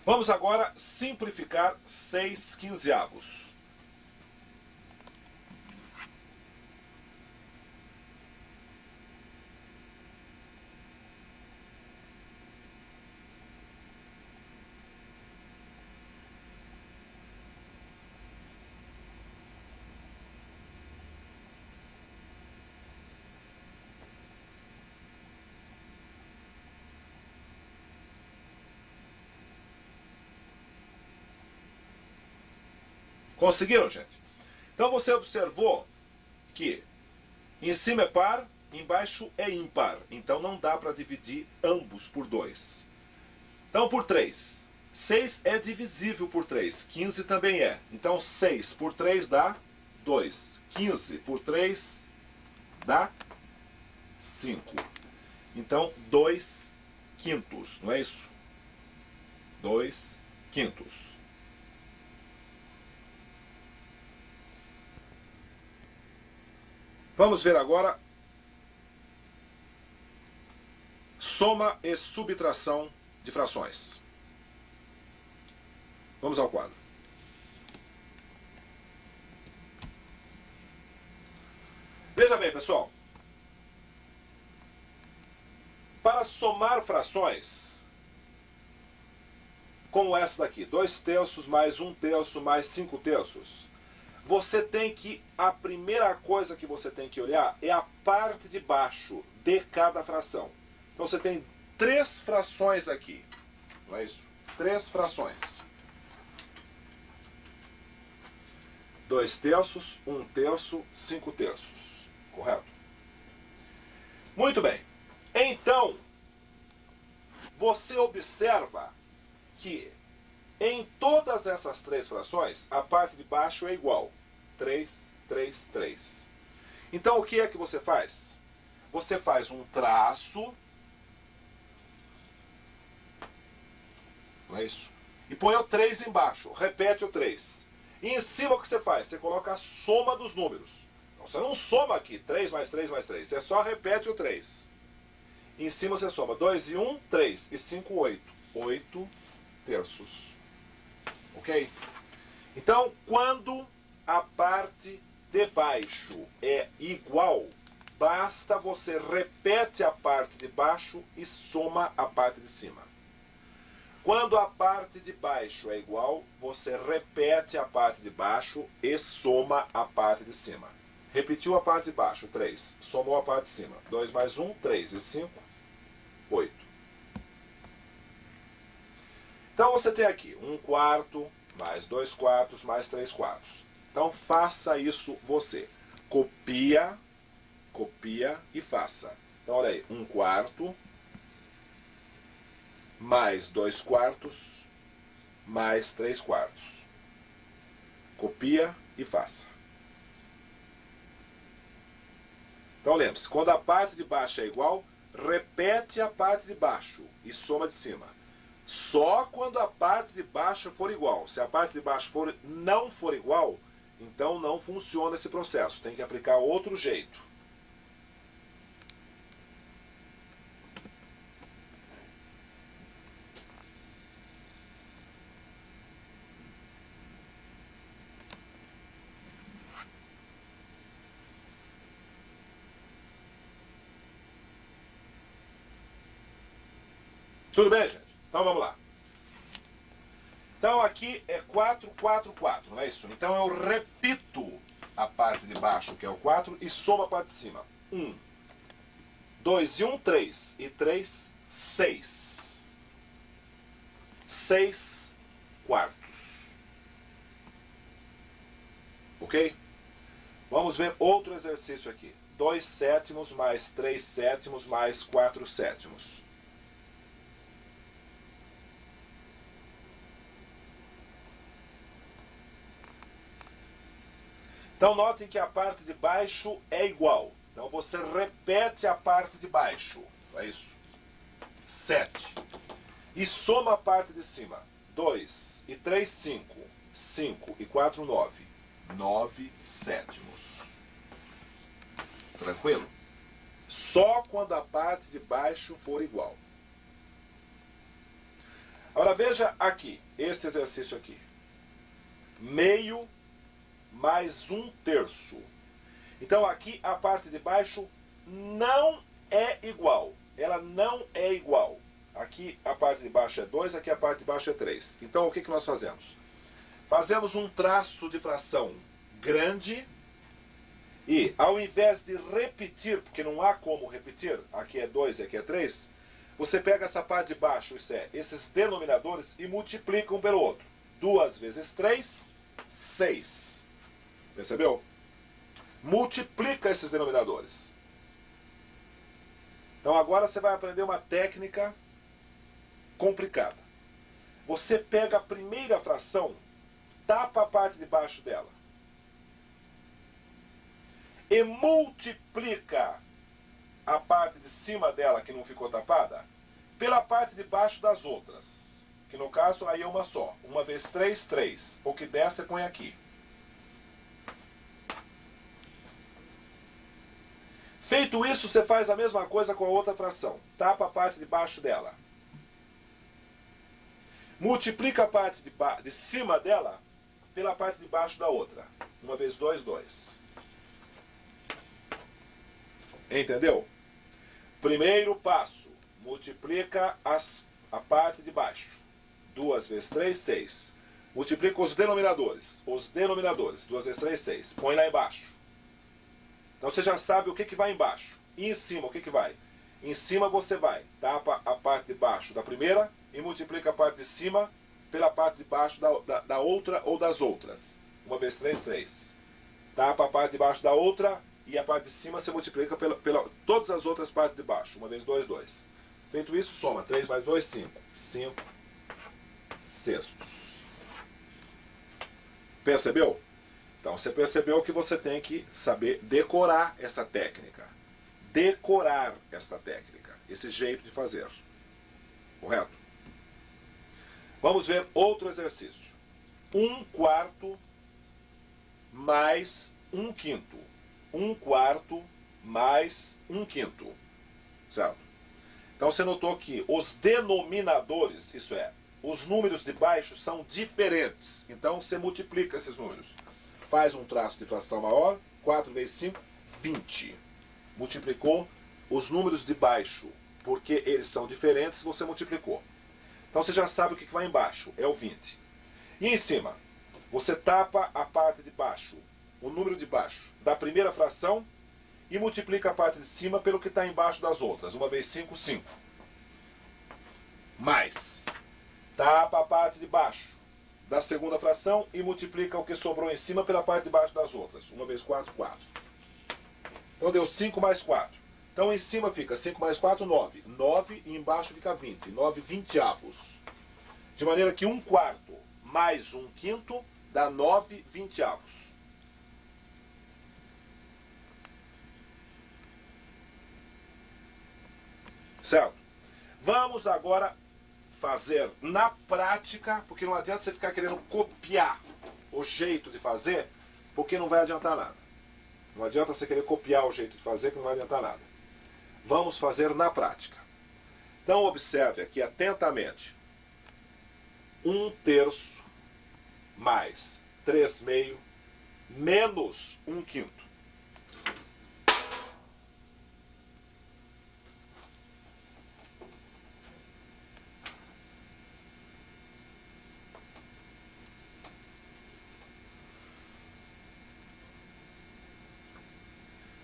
Vamos agora simplificar 6/15avos. Conseguiram, gente? Então você observou que em cima é par, embaixo é ímpar. Então não dá para dividir ambos por 2. Então por 3. 6 é divisível por 3. 15 também é. Então 6 por 3 dá 2. 15 por 3 dá 5. Então 2 quintos, não é isso? 2 quintos. Vamos ver agora soma e subtração de frações. Vamos ao quadro. Veja bem, pessoal. Para somar frações, como essa daqui, 2 terços mais 1 terço mais 5 terços, você tem que, a primeira coisa que você tem que olhar é a parte de baixo de cada fração. Então você tem 3 frações aqui, não é isso? 3 frações. 2 terços, 1 terço, 5 terços. Correto? Muito bem. Então, você observa que em todas essas 3 frações, a parte de baixo é igual. 3, 3, 3. Então, o que é que você faz? Você faz um traço. Não é isso? E põe o 3 embaixo. Repete o 3. E em cima o que você faz? Você coloca a soma dos números. Então, você não soma aqui 3 mais 3 mais 3. Você só repete o 3. E em cima você soma 2 e 1, 3. E 5, 8. 8 terços. Ok? Então, quando a parte de baixo é igual, basta você repete a parte de baixo e soma a parte de cima. Quando a parte de baixo é igual, você repete a parte de baixo e soma a parte de cima. Repetiu a parte de baixo, 3. Somou a parte de cima. 2 mais 1, 3. E 5, 8. Então você tem aqui 1/4, mais 2/4, mais 3/4. Então faça isso você. Copia e faça. Então olha aí, 1/4, mais 2/4, mais 3/4. Copia e faça. Então lembre-se, quando a parte de baixo é igual, repete a parte de baixo e soma de cima. Só quando a parte de baixo for igual. Se a parte de baixo não for igual, então não funciona esse processo. Tem que aplicar outro jeito. Tudo bem, gente? Então vamos lá. Então aqui é 4, 4, 4, não é isso? Então eu repito a parte de baixo, que é o 4, e somo a parte de cima. 1, 2 e 1, 3. E 3, 6. 6/4. Ok? Vamos ver outro exercício aqui. 2/7 mais 3/7 mais 4/7. Então notem que a parte de baixo é igual. Então você repete a parte de baixo. É isso. 7. E soma a parte de cima. 2 e 3, 5. 5 e 4, 9. 9/7. Tranquilo? Só quando a parte de baixo for igual. Agora veja aqui, esse exercício aqui. Meio mais 1/3. Então aqui a parte de baixo não é igual. Ela não é igual. Aqui a parte de baixo é 2, aqui a parte de baixo é 3. Então o que nós fazemos? Fazemos um traço de fração grande e ao invés de repetir, porque não há como repetir, aqui é 2 e aqui é 3, você pega essa parte de baixo, isso é, esses denominadores e multiplica um pelo outro. 2 vezes 3, 6. Percebeu? Multiplica esses denominadores. Então agora você vai aprender uma técnica complicada. Você pega a primeira fração, tapa a parte de baixo dela e multiplica a parte de cima dela, que não ficou tapada, pela parte de baixo das outras. Que no caso aí é uma só. 1 vezes 3, 3. O que der, você põe aqui. Feito isso, você faz a mesma coisa com a outra fração. Tapa a parte de baixo dela. Multiplica a parte de cima dela pela parte de baixo da outra. 1 vezes 2, 2. Entendeu? Primeiro passo. Multiplica a parte de baixo. 2 vezes 3, 6. Multiplica os denominadores. 2 vezes 3, 6. Põe lá embaixo. Então você já sabe o que vai embaixo. E em cima, o que vai? Em cima você vai, tapa a parte de baixo da primeira e multiplica a parte de cima pela parte de baixo da outra ou das outras. 1 vezes 3, 3. Tapa a parte de baixo da outra e a parte de cima você multiplica pela todas as outras partes de baixo. 1 vezes 2, 2. Feito isso, soma. 3 mais 2, 5. 5/6. Percebeu? Então você percebeu que você tem que saber decorar essa técnica. Decorar esta técnica. Esse jeito de fazer. Correto? Vamos ver outro exercício. 1/4 mais 1/5. 1/4 mais 1/5. Certo? Então você notou que os denominadores, isso é, os números de baixo são diferentes. Então você multiplica esses números. Faz um traço de fração maior, 4 vezes 5, 20. Multiplicou os números de baixo, porque eles são diferentes, você multiplicou. Então você já sabe o que vai embaixo, é o 20. E em cima, você tapa a parte de baixo, o número de baixo, da primeira fração e multiplica a parte de cima pelo que está embaixo das outras. 1 vezes 5, 5. Mais. Tapa a parte de baixo da segunda fração e multiplica o que sobrou em cima pela parte de baixo das outras. 1 vezes 4, 4. Então deu 5 mais 4. Então em cima fica 5 mais 4, 9. 9 e embaixo fica 20. 9 vinteavos. De maneira que 1/4 mais 1/5 dá 9 vinteavos. Certo? Vamos agora fazer na prática, porque não adianta você ficar querendo copiar o jeito de fazer, porque não vai adiantar nada. Não adianta você querer copiar o jeito de fazer, que não vai adiantar nada. Vamos fazer na prática. Então observe aqui atentamente. 1/3 mais 3/2 menos 1/5.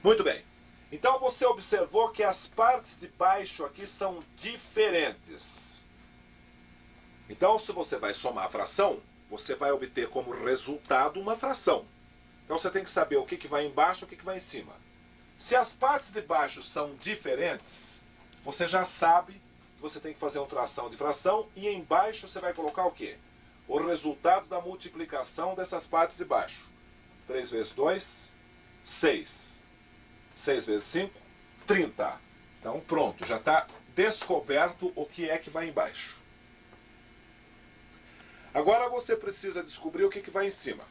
Muito bem. Então você observou que as partes de baixo aqui são diferentes. Então se você vai somar a fração, você vai obter como resultado uma fração. Então você tem que saber o que vai embaixo e o que vai em cima. Se as partes de baixo são diferentes, você já sabe que você tem que fazer uma tração de fração e embaixo você vai colocar o quê? O resultado da multiplicação dessas partes de baixo. 3 vezes 2, 6. 6 vezes 5, 30. Então pronto, já está descoberto o que é que vai embaixo. Agora você precisa descobrir o que vai em cima.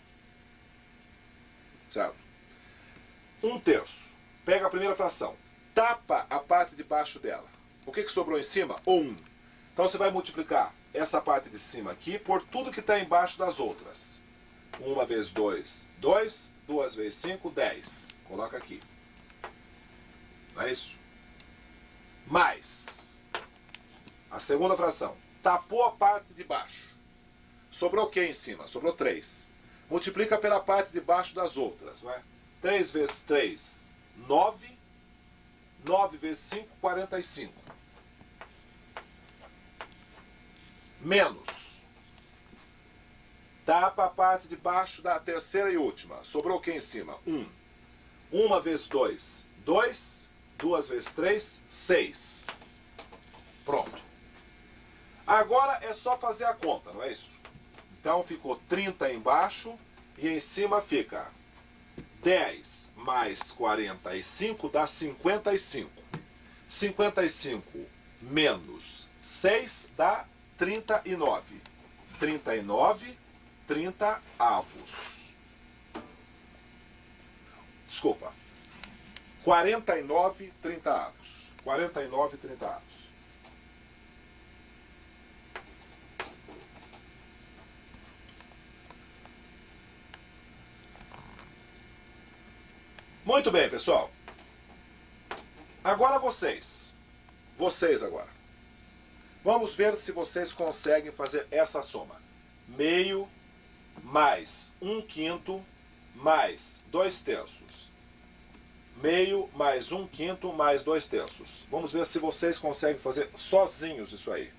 Certo? 1/3. Pega a primeira fração. Tapa a parte de baixo dela. O que sobrou em cima? 1. Então você vai multiplicar essa parte de cima aqui por tudo que está embaixo das outras. 1 vezes 2, 2. 2 vezes 5, 10. Coloca aqui. Não é isso? Mais. A segunda fração. Tapou a parte de baixo. Sobrou o que em cima? Sobrou 3. Multiplica pela parte de baixo das outras. Não é? 3 vezes 3, 9. 9 vezes 5, 45. Menos. Tapa a parte de baixo da terceira e última. Sobrou o que em cima? 1. 1 vezes 2, 2. 2 vezes 3, 6. Pronto. Agora é só fazer a conta, não é isso? Então ficou 30 embaixo e em cima fica 10 mais 45 dá 55. 55 menos 6 dá 39. 39, 30 avos. Desculpa. 49, 30 avos. 49, 30 avos. Muito bem, pessoal. Agora vocês. Vocês agora. Vamos ver se vocês conseguem fazer essa soma. Meio mais 1/5 mais 2/3. Meio mais 1/5 mais 2/3. Vamos ver se vocês conseguem fazer sozinhos isso aí.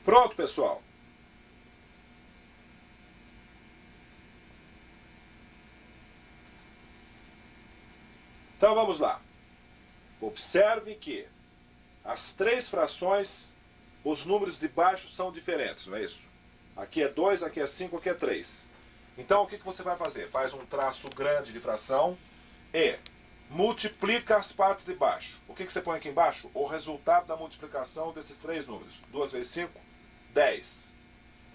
Pronto, pessoal. Então vamos lá. Observe que as três frações, os números de baixo são diferentes, não é isso? Aqui é 2, aqui é 5, aqui é 3. Então o que você vai fazer? Faz um traço grande de fração e multiplica as partes de baixo. O que você põe aqui embaixo? O resultado da multiplicação desses três números. 2 vezes 5, 10.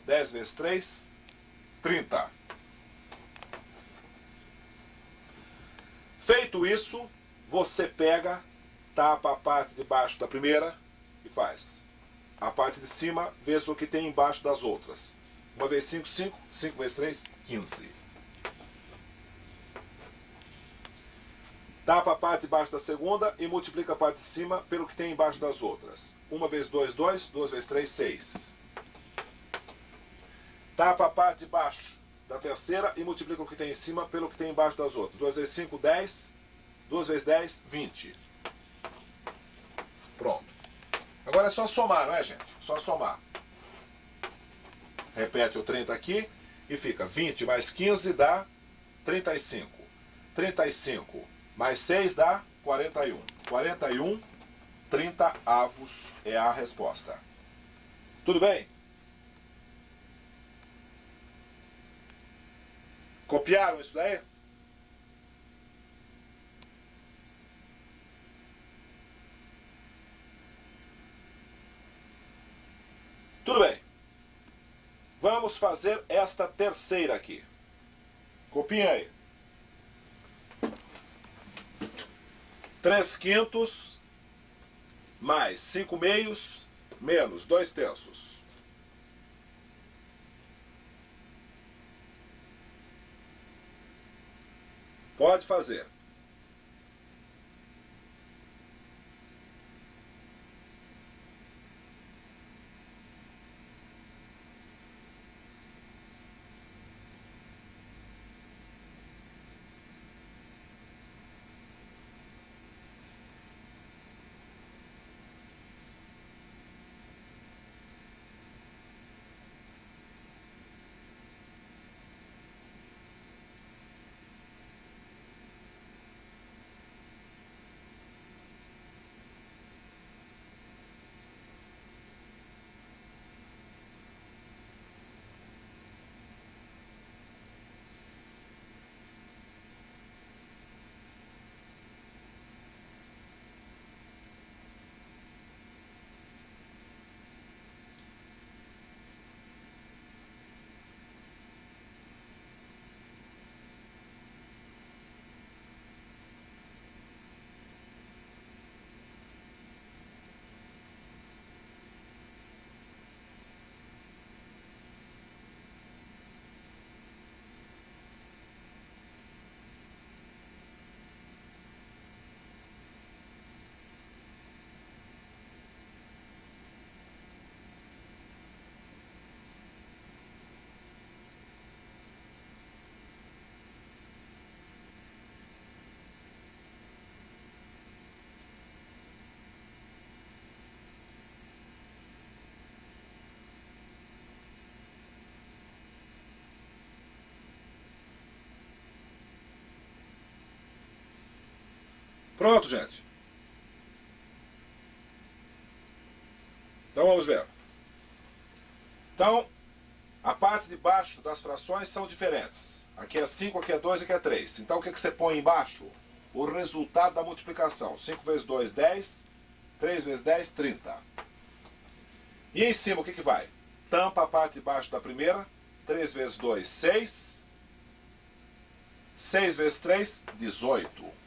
10 vezes 3, 30. Feito isso, você pega, tapa a parte de baixo da primeira e faz a parte de cima vezes o que tem embaixo das outras. 1 vezes 5, 5. 5 vezes 3, 15. Tapa a parte de baixo da segunda e multiplica a parte de cima pelo que tem embaixo das outras. 1 vezes 2, 2. 2 vezes 3, 6. Tapa a parte de baixo da terceira e multiplica o que tem em cima pelo que tem embaixo das outras. 2 vezes 5, 10. 2 vezes 10, 20. Pronto. Agora é só somar, não é, gente? Só somar. Repete o 30 aqui e fica 20 mais 15 dá 35. 35 mais 6 dá 41. 41, 30 avos é a resposta. Tudo bem? Copiaram isso daí? Tudo bem. Vamos fazer esta terceira aqui. Copiem aí. 3 quintos mais 5 meios menos 2 terços. Pode fazer. Pronto, gente. Então vamos ver. Então, a parte de baixo das frações são diferentes. Aqui é 5, aqui é 2, aqui é 3. Então o que você põe embaixo? O resultado da multiplicação. 5 vezes 2, 10. 3 vezes 10, 30. E em cima o que vai? Tampa a parte de baixo da primeira. 3 vezes 2, 6. 6 vezes 3, 18.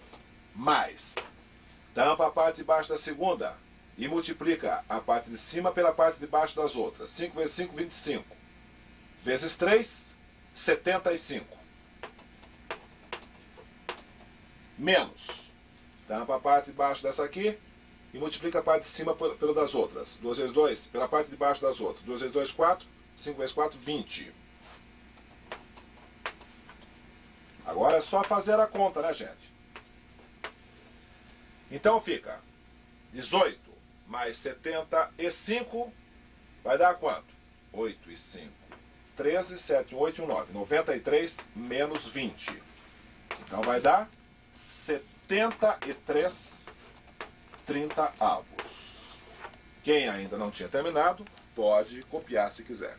Mais. Tampa a parte de baixo da segunda e multiplica a parte de cima pela parte de baixo das outras. 5 vezes 5, 25. Vezes 3, 75. Menos. Tampa a parte de baixo dessa aqui e multiplica a parte de cima pela das outras. 2 vezes 2 pela parte de baixo das outras. 2 vezes 2, 4. 5 vezes 4, 20. Agora é só fazer a conta, né, gente? Então fica 18 mais 75 Vai dar quanto? 8 e 5. 13, 7, 8 e 9. 93 menos 20. Então vai dar 73/30. Quem ainda não tinha terminado, pode copiar se quiser.